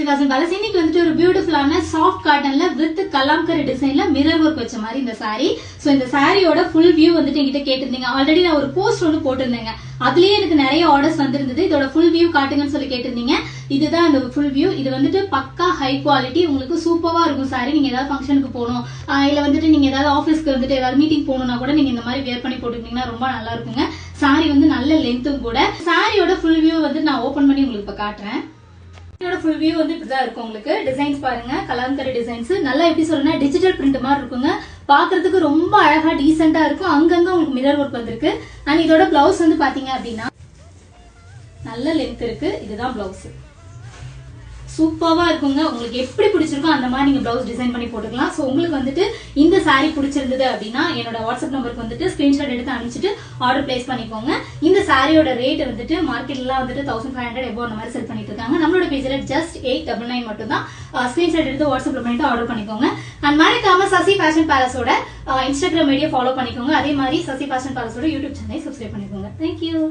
Fashion palace. இன்னைக்கு வந்துட்டு ஒரு பியூட்டிஃபுல்லான சாஃப்ட் காட்டன்ல வித் கலாம்கரி டிசைன்ல மிரர் ஒர்க் வச்ச மாதிரி இந்த சாரி. சோ இந்த சாரியோட ஃபுல் வியூ வந்துட்டு என்கிட்ட கேட்டிருந்தீங்க. ஆல்ரெடி நான் ஒரு போஸ்ட் ஒன்று போட்டிருந்தேங்க. அதுலயே எனக்கு நிறைய ஆர்டர்ஸ் வந்திருந்தது. இதோட ஃபுல் வியூ காட்டுங்கன்னு சொல்லி கேட்டிருந்தீங்க. இதுதான் இந்த ஃபுல் வியூ. இது வந்துட்டு பக்கா ஹை குவாலிட்டி, உங்களுக்கு சூப்பரா இருக்கும் சாரி. நீங்க ஏதாவது ஃபங்க்ஷனுக்கு போகணும், இல்ல வந்துட்டு நீங்க ஏதாவது ஆஃபீஸ்க்கு வந்துட்டு ஏதாவது மீட்டிங் போகணும்னா கூட நீங்க இந்த மாதிரி வேர் பண்ணி போட்டுக்கிட்டீங்கன்னா ரொம்ப நல்லா இருக்குங்க. சாரி வந்து நல்ல லென்த்தும் கூட. சாரியோட ஃபுல் வியூ வந்து நான் ஓபன் பண்ணி உங்களுக்கு இப்ப காட்டுறேன். இதோட ஃபுல் வியூ வந்து இப்படிதான் இருக்கும். உங்களுக்கு டிசைன்ஸ் பாருங்க, கலாம்கரி டிசைன்ஸ். நல்லா எப்படி சொல்றேன்னா டிஜிட்டல் பிரிண்ட் மாதிரி இருக்குங்க. பாக்குறதுக்கு ரொம்ப அழகா டீசென்டா இருக்கும். அங்கங்க உங்களுக்கு மிரர் ஒர்க் வந்திருக்கு. அண்ட் இதோட பிளவுஸ் வந்து பாத்தீங்க அப்படின்னா நல்ல லென்த் இருக்கு. இதுதான் பிளவுஸ். சூப்பரா இருக்குங்க. உங்களுக்கு எப்படி பிடிச்சிருக்கோ அந்த மாதிரி நீங்க பிளவுஸ் டிசைன் பண்ணி போட்டுக்கலாம். சோ உங்களுக்கு வந்துட்டு இந்த சாரி பிடிச்சிருந்தது அப்படின்னா என்னோட வாட்ஸ்அப் நம்பருக்கு வந்துட்டு ஸ்கிரீன்ஷாட் எடுத்து அனுப்பிச்சிட்டு ஆர்டர் பிளேஸ் பண்ணிக்கோங்க. இந்த சாரியோட ரேட் வந்துட்டு மார்க்கெட்ல வந்துட்டு 1500 எபோ அந்த மாதிரி செல் பண்ணிட்டு இருக்காங்க. நம்மளோட பேஜ்ல ஜஸ்ட் 899 மட்டும் தான். ஸ்கிரீன்ஷாட் எடுத்து வாட்ஸ்அப்ல பண்ணிட்டு ஆர்டர் பண்ணிக்கோங்க. அண்ட் மறக்காம சசி ஃபேஷன் பேலஸோட இன்ஸ்டாகிராம் ஐடியை ஃபாலோ பண்ணிக்கோங்க. அதே மாதிரி சசி ஃபேஷன் பேலஸோட யூடியூப் சேனலை சப்ஸ்கிரைப் பண்ணிக்கோங்க. தேங்க்யூ.